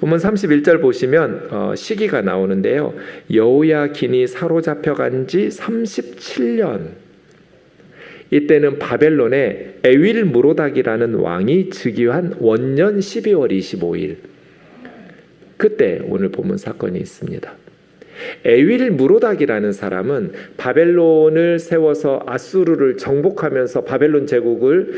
본문 31절 보시면 시기가 나오는데요. 여호야긴이 사로잡혀간 지 37년. 이때는 바벨론의 에윌무로닥이라는 왕이 즉위한 원년 12월 25일. 그때 오늘 본문 사건이 있습니다. 에윌무로닥이라는 사람은 바벨론을 세워서 아수르를 정복하면서 바벨론 제국을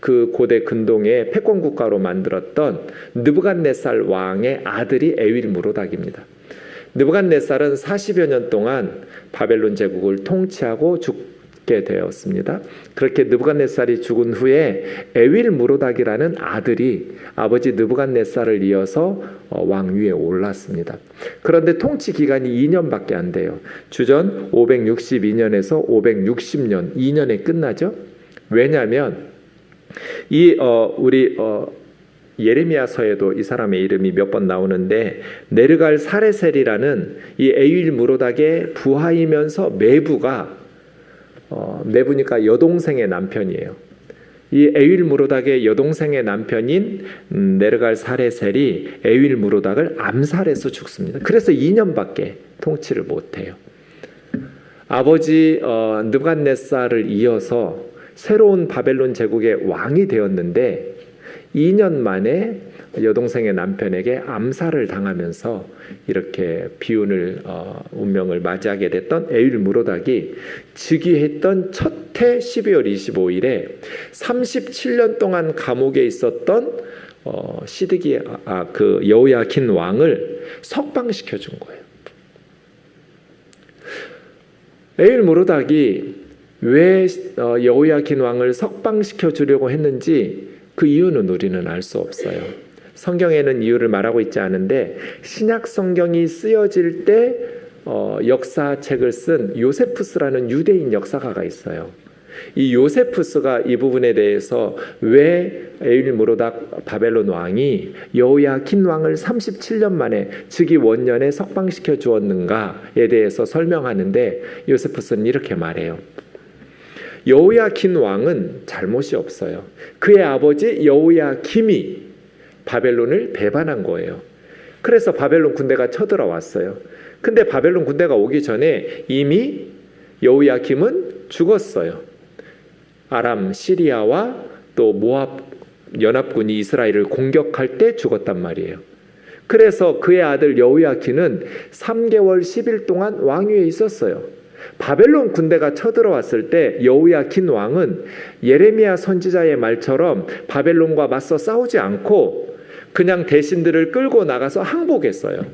그 고대 근동의 패권 국가로 만들었던 느부갓네살 왕의 아들이 에윌무로닥입니다. 느부갓네살은 40여 년 동안 바벨론 제국을 통치하고 죽게 되었습니다. 그렇게 느부갓네살이 죽은 후에 에윌무로닥이라는 아들이 아버지 느부갓네살을 이어서 왕위에 올랐습니다. 그런데 통치 기간이 2년밖에 안 돼요. 주전 562년에서 560년, 2년에 끝나죠. 왜냐하면 우리 예레미야서에도 이 사람의 이름이 몇 번 나오는데, 네르갈 사레셀이라는 이 에윌무로닥의 부하이면서 메부니까 여동생의 남편이에요. 이 에윌무로닥의 여동생의 남편인 네르갈 사레셀이 에윌무로닥을 암살해서 죽습니다. 그래서 2년밖에 통치를 못해요. 아버지 느부갓네살을 이어서 새로운 바벨론 제국의 왕이 되었는데 2년 만에 여동생의 남편에게 암살을 당하면서 이렇게 비운을 운명을 맞이하게 됐던 에윌무로닥이 즉위했던 첫 해 12월 25일에 37년 동안 감옥에 있었던 그 여호야긴 왕을 석방시켜 준 거예요. 에윌무로닥이 왜 여호야긴 왕을 석방시켜 주려고 했는지 그 이유는 우리는 알 수 없어요. 성경에는 이유를 말하고 있지 않은데, 신약 성경이 쓰여질 때 역사책을 쓴 요세푸스라는 유대인 역사가가 있어요. 이 요세푸스가 이 부분에 대해서 왜 에윌무로닥 바벨론 왕이 여호야긴 왕을 37년 만에 즉위 원년에 석방시켜 주었는가에 대해서 설명하는데, 요세푸스는 이렇게 말해요. 여호야긴 왕은 잘못이 없어요. 그의 아버지 여호야김이 바벨론을 배반한 거예요. 그래서 바벨론 군대가 쳐들어왔어요. 근데 바벨론 군대가 오기 전에 이미 여호야김은 죽었어요. 아람, 시리아와 또 모압 연합군이 이스라엘을 공격할 때 죽었단 말이에요. 그래서 그의 아들 여호야긴은 3개월 10일 동안 왕위에 있었어요. 바벨론 군대가 쳐들어왔을 때 여호야긴 왕은 예레미야 선지자의 말처럼 바벨론과 맞서 싸우지 않고 그냥 대신들을 끌고 나가서 항복했어요.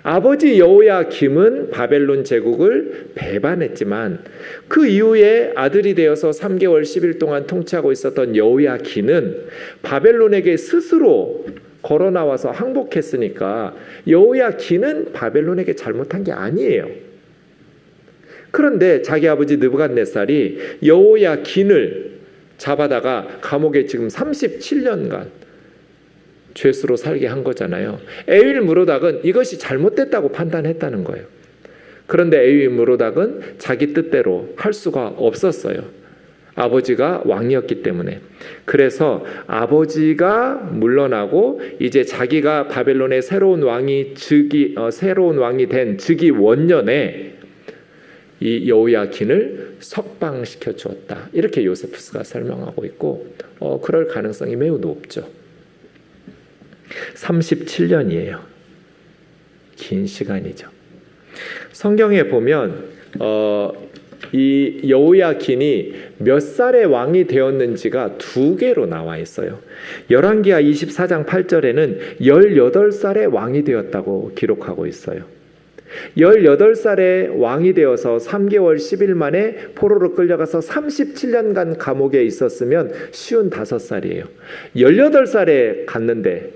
아버지 여호야김은 바벨론 제국을 배반했지만 그 이후에 아들이 되어서 3개월 10일 동안 통치하고 있었던 여호야긴은 바벨론에게 스스로 걸어 나와서 항복했으니까 여호야긴은 바벨론에게 잘못한 게 아니에요. 그런데 자기 아버지 느부갓네살이 여호야긴을 잡아다가 감옥에 지금 37년간 죄수로 살게 한 거잖아요. 에윌무로닥은 이것이 잘못됐다고 판단했다는 거예요. 그런데 에윌무로닥은 자기 뜻대로 할 수가 없었어요. 아버지가 왕이었기 때문에. 그래서 아버지가 물러나고 이제 자기가 바벨론의 새로운 왕이 된 즉위 원년에 이 여호야긴을 석방시켜 주었다. 이렇게 요세푸스가 설명하고 있고 그럴 가능성이 매우 높죠. 37년이에요. 긴 시간이죠. 성경에 보면 이 여호야긴이 몇 살의 왕이 되었는지가 2개로 나와 있어요. 열왕기하 24장 8절에는 18살의 왕이 되었다고 기록하고 있어요. 18살에 왕이 되어서 3개월 10일 만에 포로로 끌려가서 37년간 감옥에 있었으면 55살이에요. 18살에 갔는데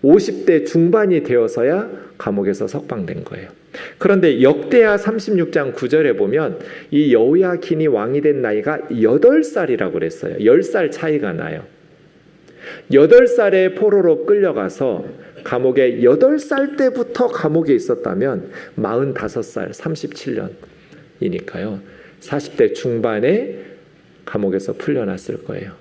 50대 중반이 되어서야 감옥에서 석방된 거예요. 그런데 역대하 36장 9절에 보면 이 여호야긴이 왕이 된 나이가 8살이라고 그랬어요. 10살 차이가 나요. 8살에 포로로 끌려가서 감옥에 8살 때부터 감옥에 있었다면 45살, 37년이니까요. 40대 중반에 감옥에서 풀려났을 거예요.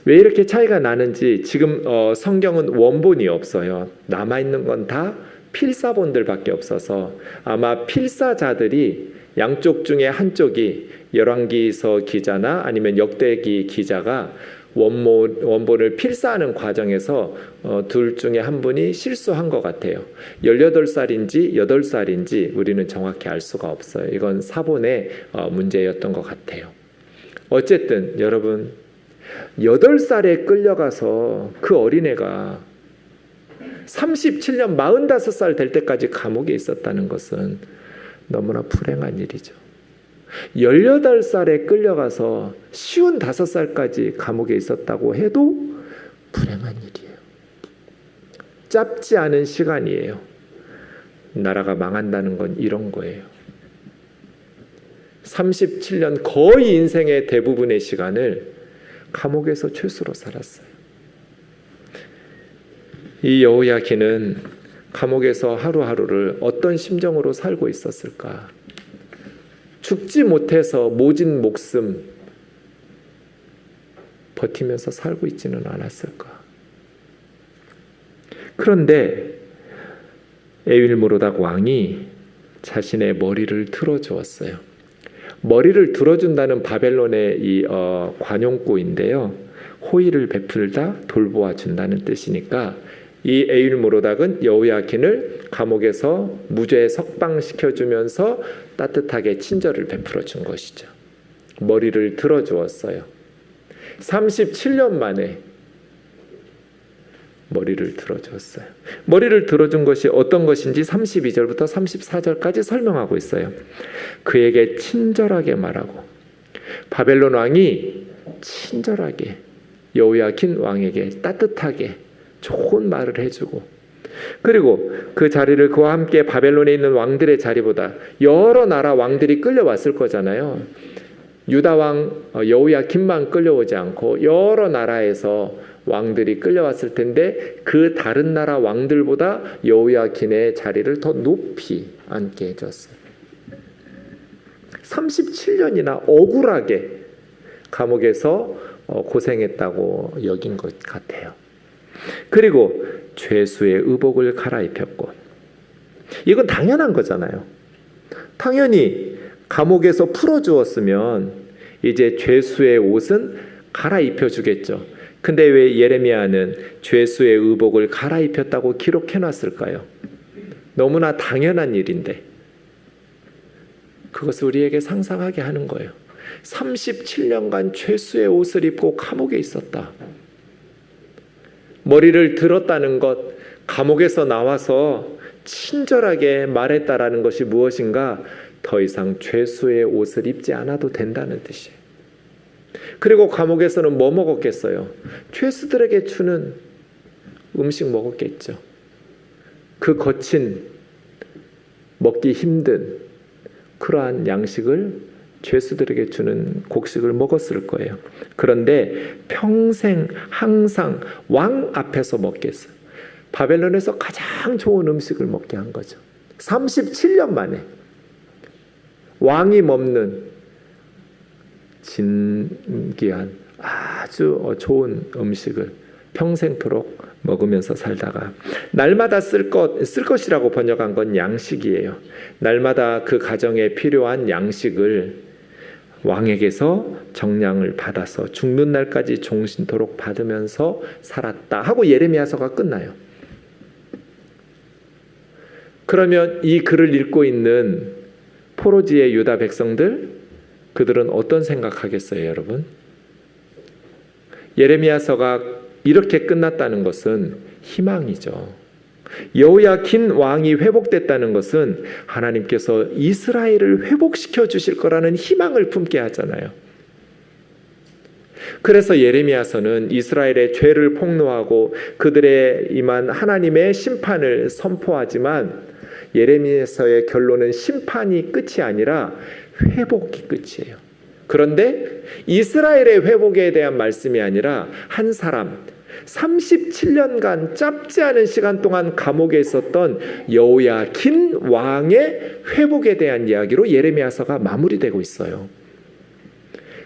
왜 이렇게 차이가 나는지 지금 성경은 원본이 없어요. 남아있는 건 다 필사본들밖에 없어서 아마 필사자들이 양쪽 중에 한쪽이 열왕기서 기자나 아니면 역대기 기자가 원본을 필사하는 과정에서 둘 중에 한 분이 실수한 것 같아요. 18살인지 8살인지 우리는 정확히 알 수가 없어요. 이건 사본의 문제였던 것 같아요. 어쨌든 여러분 8살에 끌려가서 그 어린애가 37년 45살 될 때까지 감옥에 있었다는 것은 너무나 불행한 일이죠. 18살에 끌려가서 55살까지 감옥에 있었다고 해도 불행한 일이에요. 짧지 않은 시간이에요. 나라가 망한다는 건 이런 거예요. 37년 거의 인생의 대부분의 시간을 감옥에서 최수로 살았어요. 이 여호야긴은 감옥에서 하루하루를 어떤 심정으로 살고 있었을까? 죽지 못해서 모진 목숨 버티면서 살고 있지는 않았을까? 그런데 에윌므로닥 왕이 자신의 머리를 들어주었어요. 머리를 들어준다는 바벨론의 이 관용구인데요. 호의를 베풀다 돌보아 준다는 뜻이니까 이 에윌므로닥은 여호야긴을 감옥에서 무죄 석방시켜주면서 따뜻하게 친절을 베풀어 준 것이죠. 머리를 들어주었어요. 37년 만에 머리를 들어주었어요. 머리를 들어준 것이 어떤 것인지 32절부터 34절까지 설명하고 있어요. 그에게 친절하게 말하고, 바벨론 왕이 친절하게 여호야긴 왕에게 따뜻하게 좋은 말을 해주고, 그리고 그 자리를 그와 함께 바벨론에 있는 왕들의 자리보다 여러 나라 왕들이 끌려왔을 거잖아요. 유다 왕 여호야긴만 끌려오지 않고 여러 나라에서 왕들이 끌려왔을 텐데 그 다른 나라 왕들보다 여호야긴의 자리를 더 높이 앉게 해줬어요. 37년이나 억울하게 감옥에서 고생했다고 여긴 것 같아요. 그리고 죄수의 의복을 갈아입혔고, 이건 당연한 거잖아요. 당연히 감옥에서 풀어주었으면 이제 죄수의 옷은 갈아입혀 주겠죠. 근데 왜 예레미야는 죄수의 의복을 갈아입혔다고 기록해놨을까요? 너무나 당연한 일인데 그것을 우리에게 상상하게 하는 거예요. 37년간 죄수의 옷을 입고 감옥에 있었다. 머리를 들었다는 것, 감옥에서 나와서 친절하게 말했다라는 것이 무엇인가? 더 이상 죄수의 옷을 입지 않아도 된다는 뜻이에요. 그리고 감옥에서는 뭐 먹었겠어요? 죄수들에게 주는 음식 먹었겠죠. 그 거친, 먹기 힘든 그러한 양식을 죄수들에게 주는 곡식을 먹었을 거예요. 그런데 평생 항상 왕 앞에서 먹겠어요. 바벨론에서 가장 좋은 음식을 먹게 한 거죠. 37년 만에 왕이 먹는 진귀한 아주 좋은 음식을 평생토록 먹으면서 살다가 날마다 쓸 것이라고 번역한 건 양식이에요. 날마다 그 가정에 필요한 양식을 왕에게서 정량을 받아서 죽는 날까지 종신토록 받으면서 살았다 하고 예레미야서가 끝나요. 그러면 이 글을 읽고 있는 포로지의 유다 백성들, 그들은 어떤 생각하겠어요, 여러분? 예레미야서가 이렇게 끝났다는 것은 희망이죠. 여호야긴 왕이 회복됐다는 것은 하나님께서 이스라엘을 회복시켜 주실 거라는 희망을 품게 하잖아요. 그래서 예레미야서는 이스라엘의 죄를 폭로하고 그들의 임한 하나님의 심판을 선포하지만 예레미야서의 결론은 심판이 끝이 아니라 회복이 끝이에요. 그런데 이스라엘의 회복에 대한 말씀이 아니라 한 사람, 37년간 짧지 않은 시간 동안 감옥에 있었던 여호야긴 왕의 회복에 대한 이야기로 예레미야서가 마무리되고 있어요.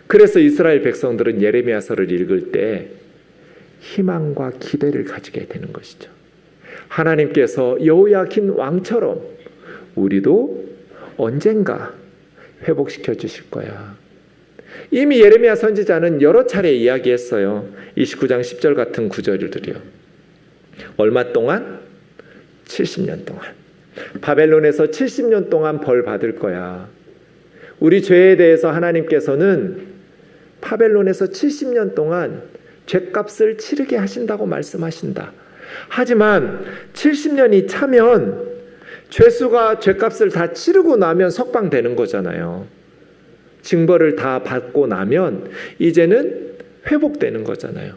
그래서 이스라엘 백성들은 예레미야서를 읽을 때 희망과 기대를 가지게 되는 것이죠. 하나님께서 여호야킨 왕처럼 우리도 언젠가 회복시켜 주실 거야. 이미 예레미야 선지자는 여러 차례 이야기했어요. 29장 10절 같은 구절들이요. 얼마 동안? 70년 동안. 바벨론에서 70년 동안 벌 받을 거야. 우리 죄에 대해서 하나님께서는 바벨론에서 70년 동안 죄값을 치르게 하신다고 말씀하신다. 하지만 70년이 차면 죄수가 죄값을 다 치르고 나면 석방되는 거잖아요. 징벌을 다 받고 나면 이제는 회복되는 거잖아요.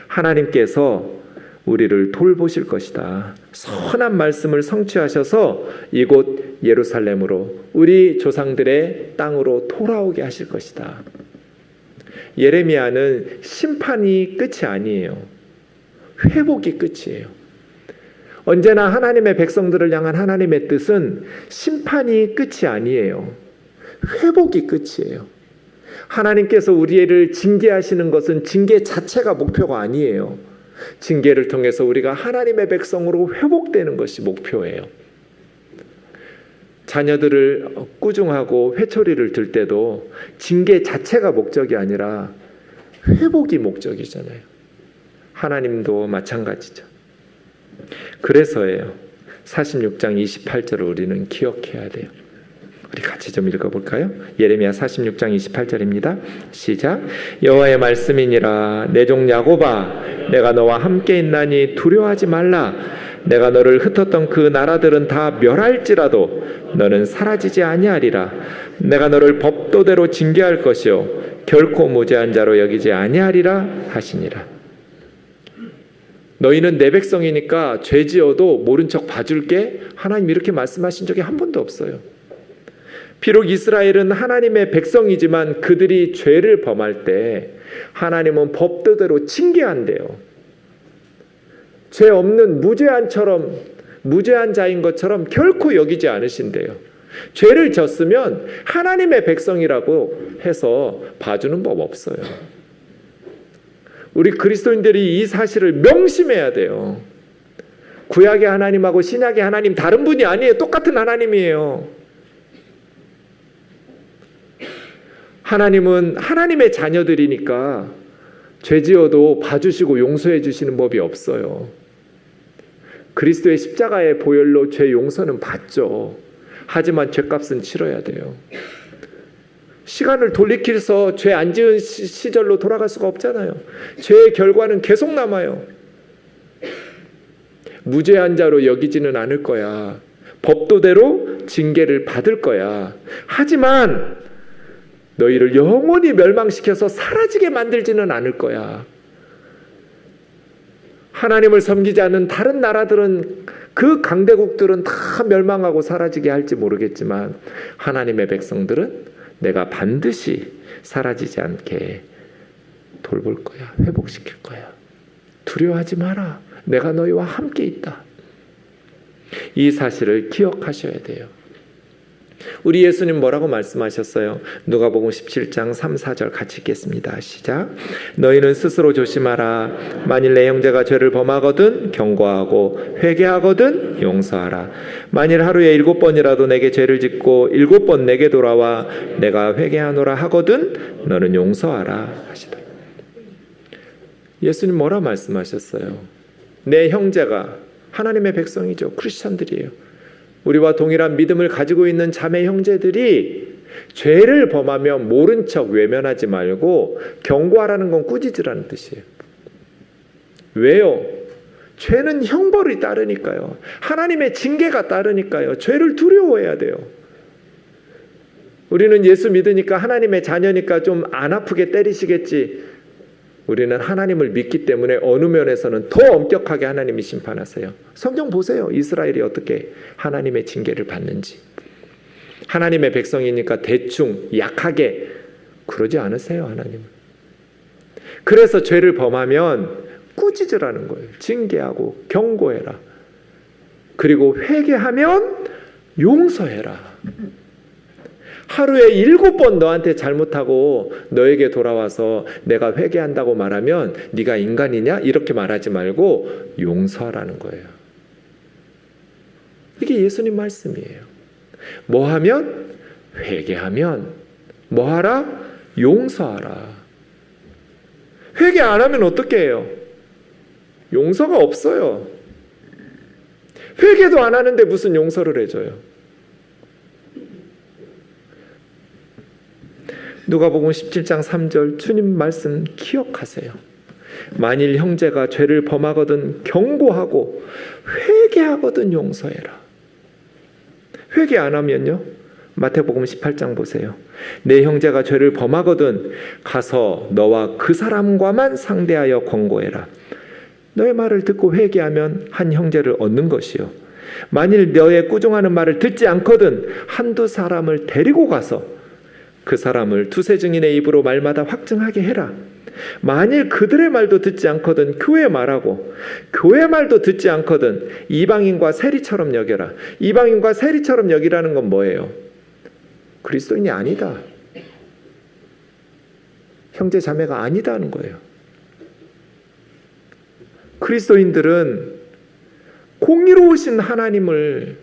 하나님께서 우리를 돌보실 것이다. 선한 말씀을 성취하셔서 이곳 예루살렘으로 우리 조상들의 땅으로 돌아오게 하실 것이다. 예레미야는 심판이 끝이 아니에요. 회복이 끝이에요. 언제나 하나님의 백성들을 향한 하나님의 뜻은 심판이 끝이 아니에요. 회복이 끝이에요. 하나님께서 우리를 징계하시는 것은 징계 자체가 목표가 아니에요. 징계를 통해서 우리가 하나님의 백성으로 회복되는 것이 목표예요. 자녀들을 꾸중하고 회초리를 들 때도 징계 자체가 목적이 아니라 회복이 목적이잖아요. 하나님도 마찬가지죠. 그래서예요. 46장 28절을 우리는 기억해야 돼요. 우리 같이 좀 읽어볼까요? 예레미야 46장 28절입니다. 시작. 여호와의 말씀이니라. 내 종 야곱아, 내가 너와 함께 있나니 두려워하지 말라. 내가 너를 흩었던 그 나라들은 다 멸할지라도 너는 사라지지 아니하리라. 내가 너를 법도대로 징계할 것이요 결코 무죄한 자로 여기지 아니하리라 하시니라. 너희는 내 백성이니까 죄 지어도 모른 척 봐줄게. 하나님 이렇게 말씀하신 적이 한 번도 없어요. 비록 이스라엘은 하나님의 백성이지만 그들이 죄를 범할 때 하나님은 법도대로 징계한대요. 죄 없는 무죄한 자인 것처럼 결코 여기지 않으신대요. 죄를 졌으면 하나님의 백성이라고 해서 봐주는 법 없어요. 우리 그리스도인들이 이 사실을 명심해야 돼요. 구약의 하나님하고 신약의 하나님 다른 분이 아니에요. 똑같은 하나님이에요. 하나님은 하나님의 자녀들이니까 죄 지어도 봐주시고 용서해 주시는 법이 없어요. 그리스도의 십자가의 보혈로 죄 용서는 받죠. 하지만 죄값은 치러야 돼요. 시간을 돌이켜서 죄 안 지은 시절로 돌아갈 수가 없잖아요. 죄의 결과는 계속 남아요. 무죄한 자로 여기지는 않을 거야. 법도대로 징계를 받을 거야. 하지만 너희를 영원히 멸망시켜서 사라지게 만들지는 않을 거야. 하나님을 섬기지 않는 다른 나라들은, 그 강대국들은 다 멸망하고 사라지게 할지 모르겠지만 하나님의 백성들은 내가 반드시 사라지지 않게 돌볼 거야. 회복시킬 거야. 두려워하지 마라. 내가 너희와 함께 있다. 이 사실을 기억하셔야 돼요. 우리 예수님 뭐라고 말씀하셨어요? 누가복음 17장 3, 4절 같이 읽겠습니다. 시작. 너희는 스스로 조심하라. 만일 내 형제가 죄를 범하거든 경고하고 회개하거든 용서하라. 만일 하루에 7번이라도 내게 죄를 짓고 7번 내게 돌아와 내가 회개하노라 하거든 너는 용서하라 하시다. 예수님 뭐라 말씀하셨어요? 내 형제가 하나님의 백성이죠. 크리스찬들이에요. 우리와 동일한 믿음을 가지고 있는 자매 형제들이 죄를 범하면 모른 척 외면하지 말고 경고하라는 건 꾸짖으라는 뜻이에요. 왜요? 죄는 형벌이 따르니까요. 하나님의 징계가 따르니까요. 죄를 두려워해야 돼요. 우리는 예수 믿으니까 하나님의 자녀니까 좀 안 아프게 때리시겠지. 우리는 하나님을 믿기 때문에 어느 면에서는 더 엄격하게 하나님이 심판하세요. 성경 보세요. 이스라엘이 어떻게 하나님의 징계를 받는지. 하나님의 백성이니까 대충 약하게 그러지 않으세요. 하나님은. 그래서 죄를 범하면 꾸짖으라는 거예요. 징계하고 경고해라. 그리고 회개하면 용서해라. 하루에 7번 너한테 잘못하고 너에게 돌아와서 내가 회개한다고 말하면 네가 인간이냐? 이렇게 말하지 말고 용서하라는 거예요. 이게 예수님 말씀이에요. 뭐 하면? 회개하면. 뭐 하라? 용서하라. 회개 안 하면 어떻게 해요? 용서가 없어요. 회개도 안 하는데 무슨 용서를 해줘요? 누가복음 17장 3절 주님 말씀 기억하세요. 만일 형제가 죄를 범하거든 경고하고 회개하거든 용서해라. 회개 안 하면요? 마태복음 18장 보세요. 내 형제가 죄를 범하거든 가서 너와 그 사람과만 상대하여 권고해라. 너의 말을 듣고 회개하면 한 형제를 얻는 것이요. 만일 너의 꾸중하는 말을 듣지 않거든 한두 사람을 데리고 가서 그 사람을 두세 증인의 입으로 말마다 확증하게 해라. 만일 그들의 말도 듣지 않거든 교회 말하고 교회 말도 듣지 않거든 이방인과 세리처럼 여겨라. 이방인과 세리처럼 여기라는 건 뭐예요? 그리스도인이 아니다. 형제 자매가 아니다는 거예요. 그리스도인들은 공의로우신 하나님을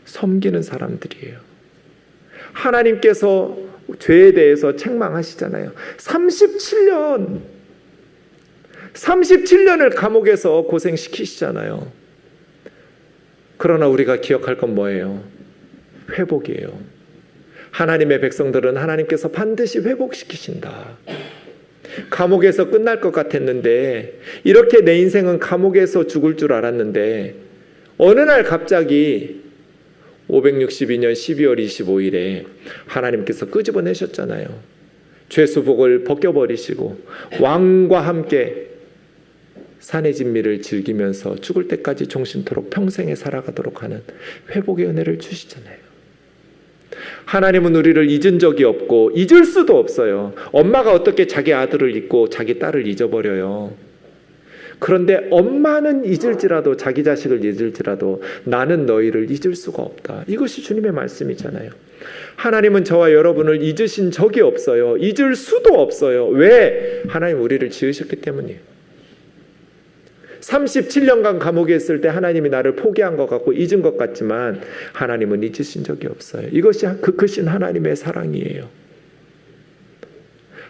섬기는 사람들이에요. 하나님께서 죄에 대해서 책망하시잖아요. 37년을 감옥에서 고생시키시잖아요. 그러나 우리가 기억할 건 뭐예요? 회복이에요. 하나님의 백성들은 하나님께서 반드시 회복시키신다. 감옥에서 끝날 것 같았는데, 이렇게 내 인생은 감옥에서 죽을 줄 알았는데 어느 날 갑자기 562년 12월 25일에 하나님께서 끄집어내셨잖아요. 죄수복을 벗겨버리시고 왕과 함께 산의 진미를 즐기면서 죽을 때까지 종신토록 평생에 살아가도록 하는 회복의 은혜를 주시잖아요. 하나님은 우리를 잊은 적이 없고 잊을 수도 없어요. 엄마가 어떻게 자기 아들을 잊고 자기 딸을 잊어버려요. 그런데 엄마는 잊을지라도 자기 자식을 잊을지라도 나는 너희를 잊을 수가 없다. 이것이 주님의 말씀이잖아요. 하나님은 저와 여러분을 잊으신 적이 없어요. 잊을 수도 없어요. 왜? 하나님 우리를 지으셨기 때문이에요. 37년간 감옥에 있을 때 하나님이 나를 포기한 것 같고 잊은 것 같지만 하나님은 잊으신 적이 없어요. 이것이 그 크신 하나님의 사랑이에요.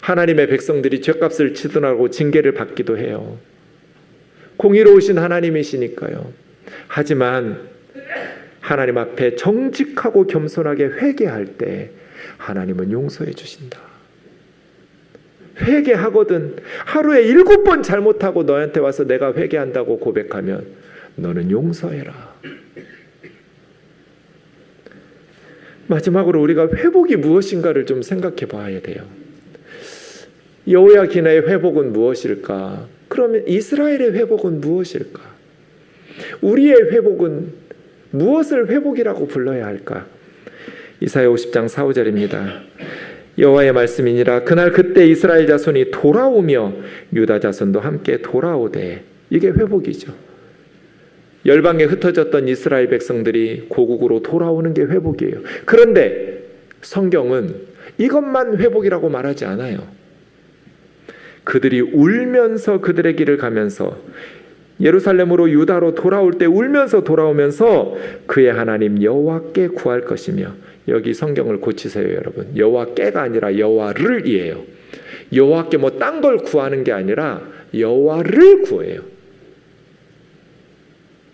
하나님의 백성들이 죗값을 치더라고 징계를 받기도 해요. 공의로우신 하나님이시니까요. 하지만 하나님 앞에 정직하고 겸손하게 회개할 때 하나님은 용서해 주신다. 회개하거든 하루에 7번 잘못하고 너한테 와서 내가 회개한다고 고백하면 너는 용서해라. 마지막으로 우리가 회복이 무엇인가를 좀 생각해 봐야 돼요. 여호야긴의 회복은 무엇일까? 그러면 이스라엘의 회복은 무엇일까? 우리의 회복은 무엇을 회복이라고 불러야 할까? 이사야 50장 4, 5절입니다. 여호와의 말씀이니라. 그날 그때 이스라엘 자손이 돌아오며 유다 자손도 함께 돌아오되. 이게 회복이죠. 열방에 흩어졌던 이스라엘 백성들이 고국으로 돌아오는 게 회복이에요. 그런데 성경은 이것만 회복이라고 말하지 않아요. 그들이 울면서 그들의 길을 가면서 예루살렘으로 유다로 돌아올 때 울면서 돌아오면서 그의 하나님 여호와께 구할 것이며, 여기 성경을 고치세요 여러분. 여호와께가 아니라 여호와를이에요. 여호와께 뭐 딴 걸 구하는 게 아니라 여호와를 구해요.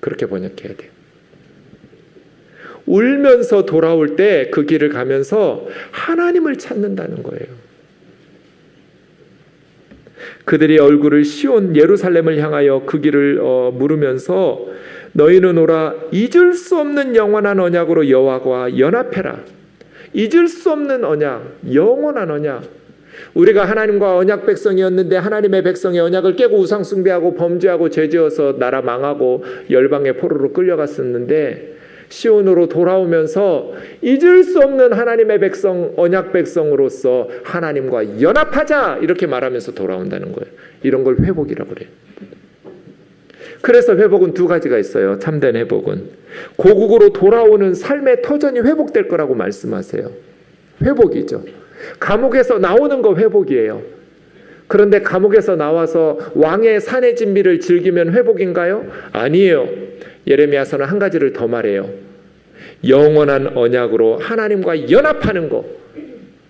그렇게 번역해야 돼요. 울면서 돌아올 때 그 길을 가면서 하나님을 찾는다는 거예요. 그들이 얼굴을 시온 예루살렘을 향하여 그 길을 물으면서 너희는 오라 잊을 수 없는 영원한 언약으로 여호와와 연합해라. 잊을 수 없는 언약, 영원한 언약. 우리가 하나님과 언약 백성이었는데 하나님의 백성의 언약을 깨고 우상 숭배하고 범죄하고 죄지어서 나라 망하고 열방의 포로로 끌려갔었는데 시온으로 돌아오면서 잊을 수 없는 하나님의 백성, 언약 백성으로서 하나님과 연합하자 이렇게 말하면서 돌아온다는 거예요. 이런 걸 회복이라고 그래요. 그래서 회복은 두 가지가 있어요. 참된 회복은 고국으로 돌아오는 삶의 터전이 회복될 거라고 말씀하세요. 회복이죠. 감옥에서 나오는 거 회복이에요. 그런데 감옥에서 나와서 왕의 산의 진미를 즐기면 회복인가요? 아니에요. 예레미야서는 한 가지를 더 말해요. 영원한 언약으로 하나님과 연합하는 거,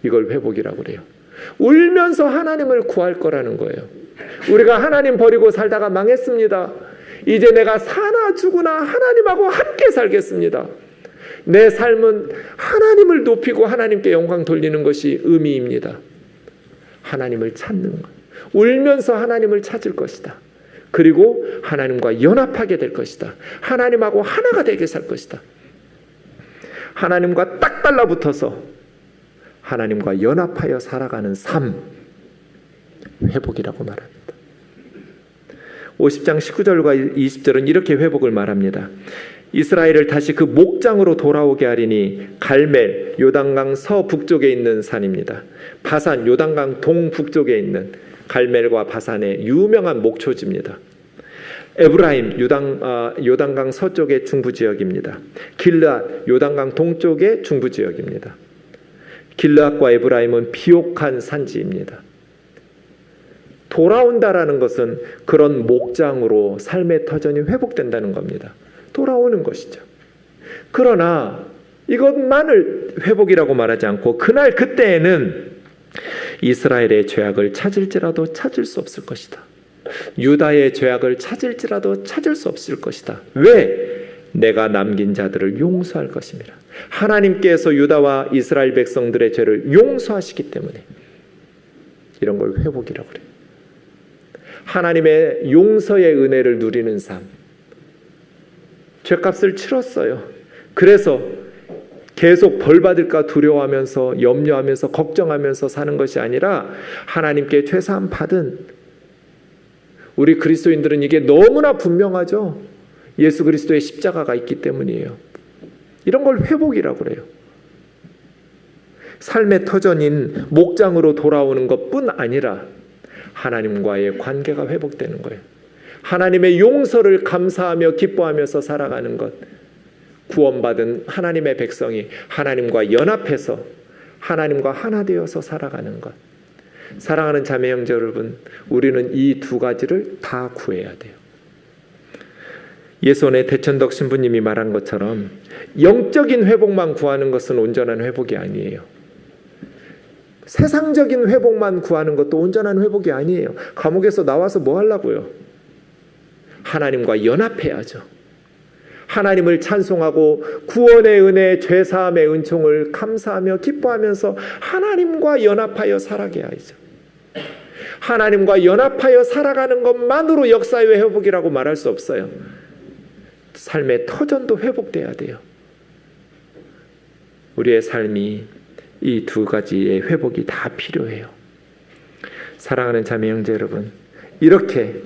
이걸 회복이라고 그래요. 울면서 하나님을 구할 거라는 거예요. 우리가 하나님 버리고 살다가 망했습니다. 이제 내가 사나 죽으나 하나님하고 함께 살겠습니다. 내 삶은 하나님을 높이고 하나님께 영광 돌리는 것이 의미입니다. 하나님을 찾는 것, 울면서 하나님을 찾을 것이다. 그리고 하나님과 연합하게 될 것이다. 하나님하고 하나가 되게 살 것이다. 하나님과 딱 달라붙어서 하나님과 연합하여 살아가는 삶, 회복이라고 말합니다. 50장 19절과 20절은 이렇게 회복을 말합니다. 이스라엘을 다시 그 목장으로 돌아오게 하리니 갈멜 요단강 서북쪽에 있는 산입니다. 바산 요단강 동북쪽에 있는 갈멜과 바산의 유명한 목초지입니다. 에브라임 요단강 서쪽의 중부지역입니다. 길르앗 요단강 동쪽의 중부지역입니다. 길르앗과 에브라임은 비옥한 산지입니다. 돌아온다라는 것은 그런 목장으로 삶의 터전이 회복된다는 겁니다. 돌아오는 것이죠. 그러나 이것만을 회복이라고 말하지 않고 그날 그때에는 이스라엘의 죄악을 찾을지라도 찾을 수 없을 것이다. 유다의 죄악을 찾을지라도 찾을 수 없을 것이다. 왜? 내가 남긴 자들을 용서할 것입니다. 하나님께서 유다와 이스라엘 백성들의 죄를 용서하시기 때문에 이런 걸 회복이라고 그래요. 하나님의 용서의 은혜를 누리는 삶. 죄값을 치렀어요. 그래서 계속 벌받을까 두려워하면서 염려하면서 걱정하면서 사는 것이 아니라 하나님께 죄사함 받은 우리 그리스도인들은 이게 너무나 분명하죠. 예수 그리스도의 십자가가 있기 때문이에요. 이런 걸 회복이라고 그래요. 삶의 터전인 목장으로 돌아오는 것뿐 아니라 하나님과의 관계가 회복되는 거예요. 하나님의 용서를 감사하며 기뻐하면서 살아가는 것. 구원받은 하나님의 백성이 하나님과 연합해서 하나님과 하나 되어서 살아가는 것. 사랑하는 자매 형제 여러분, 우리는 이 두 가지를 다 구해야 돼요. 예수원의 대천덕 신부님이 말한 것처럼 영적인 회복만 구하는 것은 온전한 회복이 아니에요. 세상적인 회복만 구하는 것도 온전한 회복이 아니에요. 감옥에서 나와서 뭐 하려고요? 하나님과 연합해야죠. 하나님을 찬송하고 구원의 은혜, 죄사함의 은총을 감사하며 기뻐하면서 하나님과 연합하여 살아가야죠. 하나님과 연합하여 살아가는 것만으로 역사의 회복이라고 말할 수 없어요. 삶의 터전도 회복돼야 돼요. 우리의 삶이 이 두 가지의 회복이 다 필요해요. 사랑하는 자매 형제 여러분, 이렇게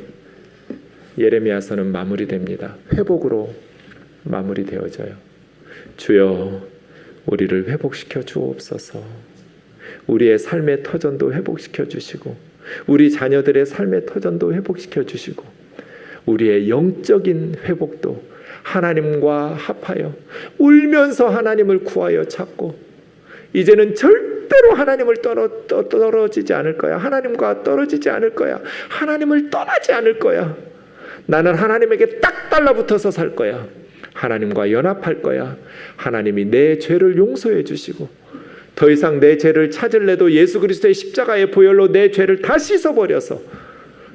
예레미야서는 마무리됩니다. 회복으로 마무리되어져요. 주여, 우리를 회복시켜 주옵소서. 우리의 삶의 터전도 회복시켜 주시고 우리 자녀들의 삶의 터전도 회복시켜 주시고 우리의 영적인 회복도 하나님과 합하여 울면서 하나님을 구하여 찾고 이제는 절대로 하나님을 떨어지지 않을 거야. 하나님과 떨어지지 않을 거야. 하나님을 떠나지 않을 거야. 나는 하나님에게 딱 달라붙어서 살 거야. 하나님과 연합할 거야. 하나님이 내 죄를 용서해 주시고 더 이상 내 죄를 찾을래도 예수 그리스도의 십자가의 보혈로 내 죄를 다 씻어버려서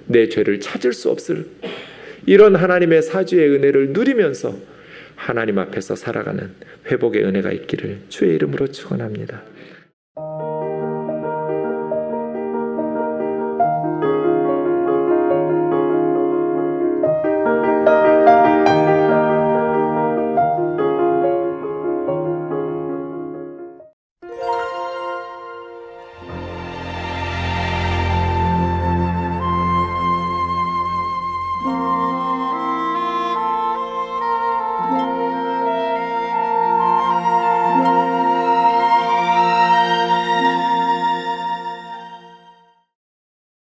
내 죄를 찾을 수 없을 이런 하나님의 사주의 은혜를 누리면서 하나님 앞에서 살아가는 회복의 은혜가 있기를 주의 이름으로 축원합니다.